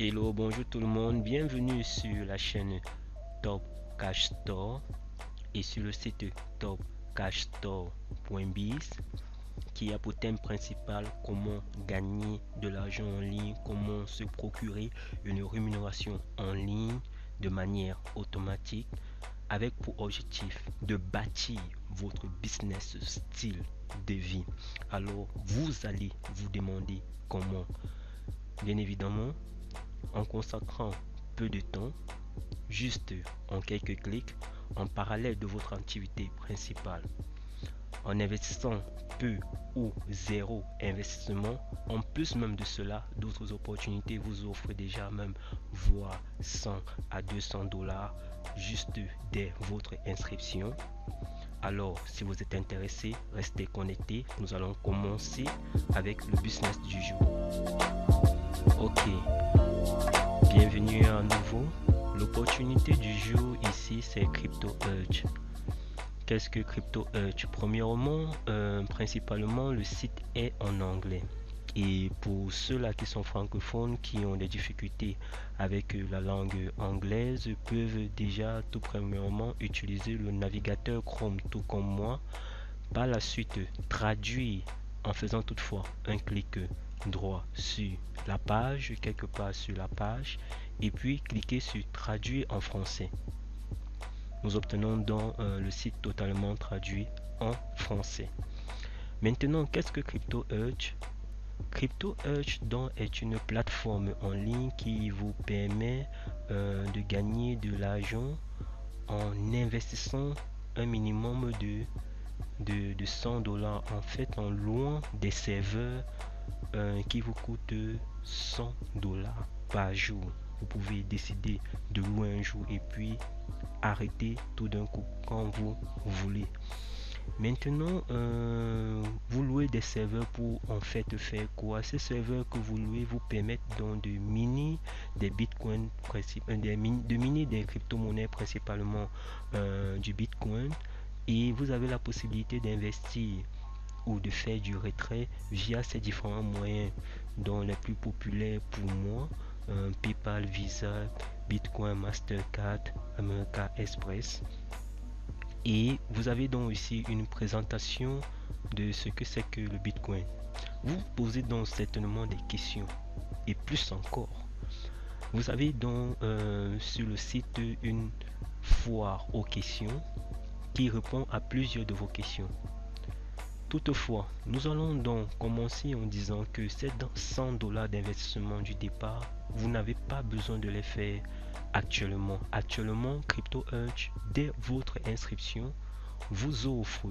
Hello, bonjour tout le monde, bienvenue sur la chaîne Top Cash Store et sur le site topcashstore.biz qui a pour thème principal comment gagner de l'argent en ligne, comment se procurer une rémunération en ligne de manière automatique avec pour objectif de bâtir votre business style de vie. Alors vous allez vous demander comment. Bien évidemment, en consacrant peu de temps, juste en quelques clics, en parallèle de votre activité principale. En investissant peu ou zéro investissement, en plus même de cela, d'autres opportunités vous offrent déjà même voire 100 à 200 dollars juste dès votre inscription. Alors, si vous êtes intéressé, restez connectés. Nous allons commencer avec le business du jour. Ok, bienvenue à nouveau. L'opportunité du jour ici, c'est CryptoHedge. Qu'est-ce que CryptoHedge? Premièrement, principalement, le site est en anglais. Et pour ceux-là qui sont francophones, qui ont des difficultés avec la langue anglaise, peuvent déjà tout premièrement utiliser le navigateur Chrome, tout comme moi. Par la suite, traduire en faisant toutefois un clic droit sur la page, quelque part sur la page, et puis cliquer sur traduire en français. Nous obtenons donc le site totalement traduit en français. Maintenant, qu'est-ce que CryptoHedge? CryptoHedge donc est une plateforme en ligne qui vous permet de gagner de l'argent en investissant un minimum de 100 dollars, en fait en louant des serveurs qui vous coûtent 100 dollars par jour. Vous pouvez décider de louer un jour et puis arrêter tout d'un coup quand vous voulez. Maintenant, vous louez des serveurs pour en fait faire quoi? Ces serveurs que vous louez vous permettent donc de miner des bitcoins, de miner des crypto-monnaies, principalement du bitcoin, et vous avez la possibilité d'investir ou de faire du retrait via ces différents moyens, dont les plus populaires pour moi, PayPal, Visa, Bitcoin, Mastercard, American Express. Et vous avez donc ici une présentation de ce que c'est que le Bitcoin. Vous posez donc certainement des questions et plus encore. Vous avez donc sur le site une foire aux questions qui répond à plusieurs de vos questions. Toutefois, nous allons donc commencer en disant que ces 100 dollars d'investissement du départ, vous n'avez pas besoin de les faire actuellement. Actuellement, CryptoHedge, dès votre inscription, vous offre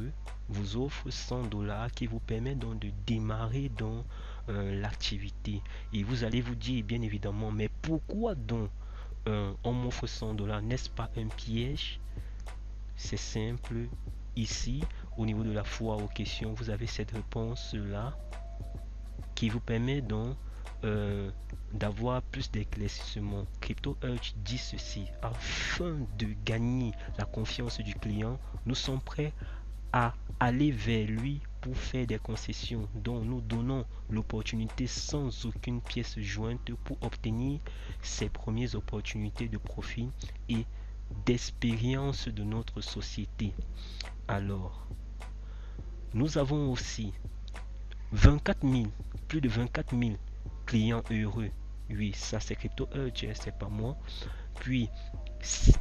100 dollars qui vous permet donc de démarrer dans l'activité. Et vous allez vous dire bien évidemment, mais pourquoi donc on m'offre 100 dollars? N'est-ce pas un piège? C'est simple. Ici, au niveau de la foire aux questions, vous avez cette réponse là qui vous permet donc d'avoir plus d'éclaircissements. CryptoHedge dit ceci: afin de gagner la confiance du client, nous sommes prêts à aller vers lui pour faire des concessions dont nous donnons l'opportunité sans aucune pièce jointe pour obtenir ses premières opportunités de profit et d'expérience de notre société. Alors, nous avons aussi 24 000, plus de 24 000 clients heureux. Oui, ça c'est CryptoHedge, c'est pas moi. Puis,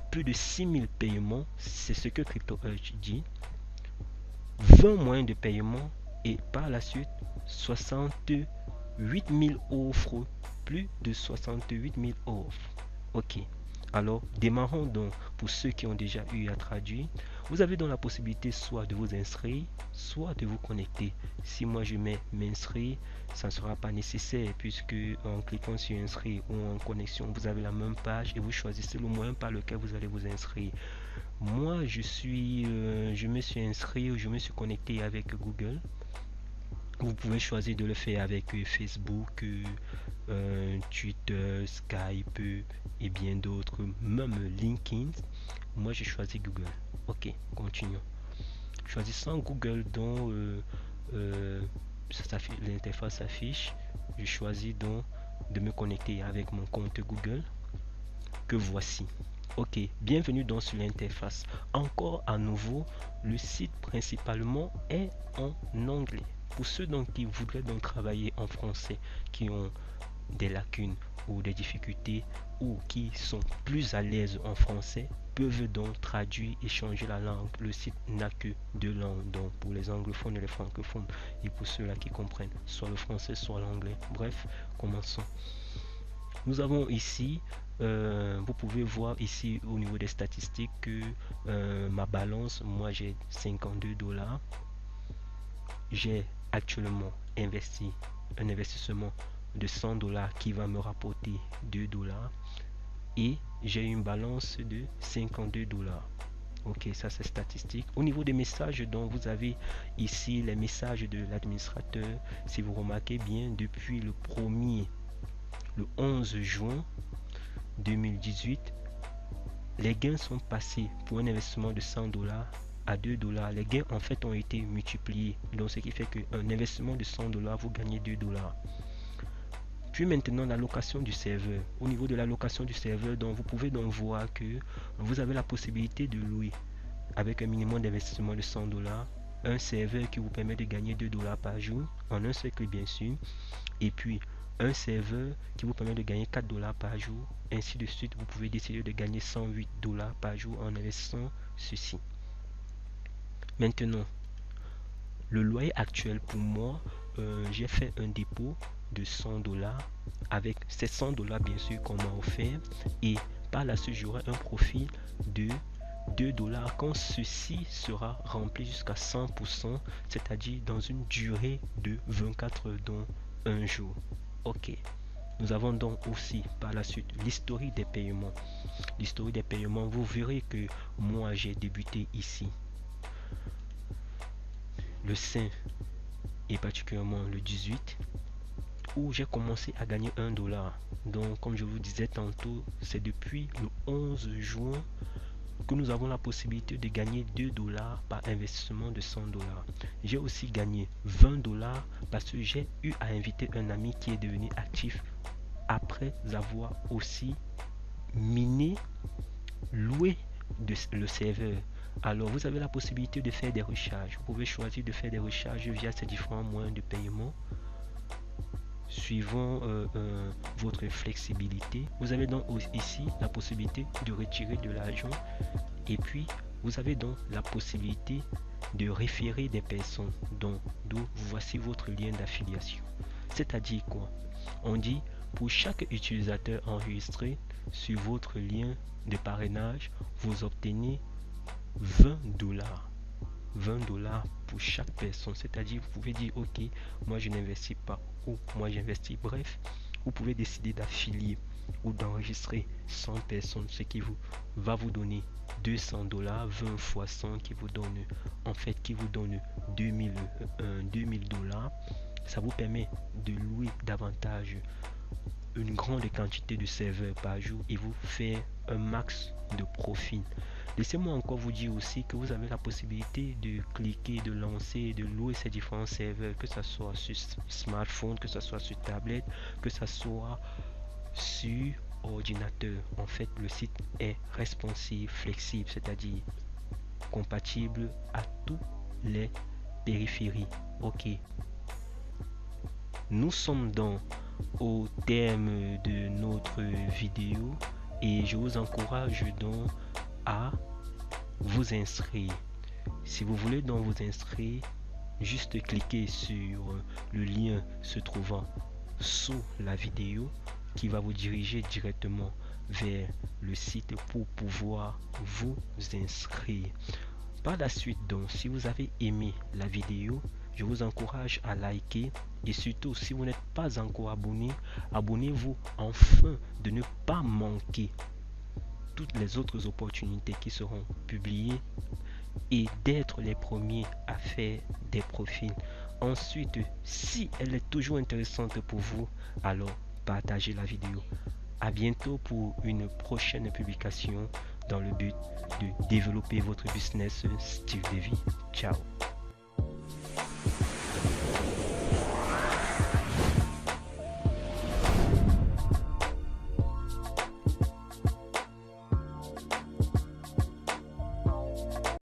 plus de 6 000 paiements, c'est ce que CryptoHedge dit. 20 moyens de paiement et par la suite 68 000 offres, plus de 68 000 offres. Ok. Alors, démarrons donc pour ceux qui ont déjà eu à traduire. Vous avez donc la possibilité soit de vous inscrire, soit de vous connecter. Si moi je mets m'inscrire, ça ne sera pas nécessaire puisque en cliquant sur inscrire ou en connexion, vous avez la même page et vous choisissez le moyen par lequel vous allez vous inscrire. Moi, je me suis inscrit ou je me suis connecté avec Google. Vous pouvez choisir de le faire avec Facebook, Twitter, Skype et bien d'autres, même LinkedIn. Moi, j'ai choisi Google. Ok, continuons. Choisissant Google dont l'interface s'affiche, je choisis donc de me connecter avec mon compte Google que voici. Ok, bienvenue donc sur l'interface. Encore à nouveau, le site principalement est en anglais. Pour ceux donc qui voudraient donc travailler en français, qui ont des lacunes ou des difficultés ou qui sont plus à l'aise en français, peuvent donc traduire et changer la langue. Le site n'a que deux langues, donc pour les anglophones et les francophones, et pour ceux-là qui comprennent soit le français soit l'anglais. Bref, commençons. Nous avons ici, vous pouvez voir ici au niveau des statistiques que ma balance, moi j'ai 52 $. J'ai actuellement investi un investissement de 100 $ qui va me rapporter 2 $, et j'ai une balance de 52 $. Ok, ça c'est statistique. Au niveau des messages, donc vous avez ici les messages de l'administrateur. Si vous remarquez bien, depuis le 11 juin 2018, les gains sont passés pour un investissement de 100 $ à 2 $. Les gains en fait ont été multipliés, donc ce qui fait qu'un investissement de 100 $, vous gagnez 2 $. Puis maintenant la location du serveur. Au niveau de la location du serveur, donc vous pouvez donc voir que vous avez la possibilité de louer avec un minimum d'investissement de 100 $, un serveur qui vous permet de gagner 2 $ par jour, en un seul clic bien sûr, et puis un serveur qui vous permet de gagner 4 $ par jour, ainsi de suite. Vous pouvez décider de gagner 108 $ par jour en investissant ceci. Maintenant, le loyer actuel pour moi, j'ai fait un dépôt de 100 $, avec ces 100 $ bien sûr qu'on m'a offert, et par la suite j'aurai un profit de 2 $ quand ceci sera rempli jusqu'à 100%, c'est-à-dire dans une durée de 24 heures, dont un jour. Ok, nous avons donc aussi par la suite l'historique des paiements. L'historique des paiements, vous verrez que moi j'ai débuté ici le 5 et particulièrement le 18, où j'ai commencé à gagner 1 $. Donc comme je vous disais tantôt, c'est depuis le 11 juin que nous avons la possibilité de gagner 2 $ par investissement de 100 $. J'ai aussi gagné 20 $ parce que j'ai eu à inviter un ami qui est devenu actif après avoir aussi miné, loué le serveur. Alors vous avez la possibilité de faire des recharges. Vous pouvez choisir de faire des recharges via ces différents moyens de paiement suivant votre flexibilité. Vous avez donc ici la possibilité de retirer de l'argent, et puis vous avez donc la possibilité de référer des personnes, d'où voici votre lien d'affiliation. C'est-à-dire quoi? On dit pour chaque utilisateur enregistré sur votre lien de parrainage, vous obtenez 20 $. 20 $ pour chaque personne, c'est-à-dire vous pouvez dire ok, moi je n'investis pas, ou moi j'investis. Bref, vous pouvez décider d'affilier ou d'enregistrer 100 personnes, ce qui va vous donner 200 $, 20 fois 100 qui vous donne 2000 $. Ça vous permet de louer davantage une grande quantité de serveurs par jour et vous faire un max de profit. Laissez-moi encore vous dire aussi que vous avez la possibilité de cliquer, de lancer, de louer ces différents serveurs, que ce soit sur smartphone, que ce soit sur tablette, que ce soit sur ordinateur. En fait, le site est responsive, flexible, c'est-à-dire compatible à tous les périphéries. Ok. Nous sommes donc au terme de notre vidéo et je vous encourage donc à vous inscrire. Si vous voulez donc vous inscrire, juste cliquez sur le lien se trouvant sous la vidéo qui va vous diriger directement vers le site pour pouvoir vous inscrire. Par la suite donc, si vous avez aimé la vidéo, je vous encourage à liker, et surtout si vous n'êtes pas encore abonné, abonnez-vous afin de ne pas manquer toutes les autres opportunités qui seront publiées et d'être les premiers à faire des profils. Ensuite, si elle est toujours intéressante pour vous, alors partagez la vidéo. À bientôt pour une prochaine publication dans le but de développer votre business style de vie. Ciao.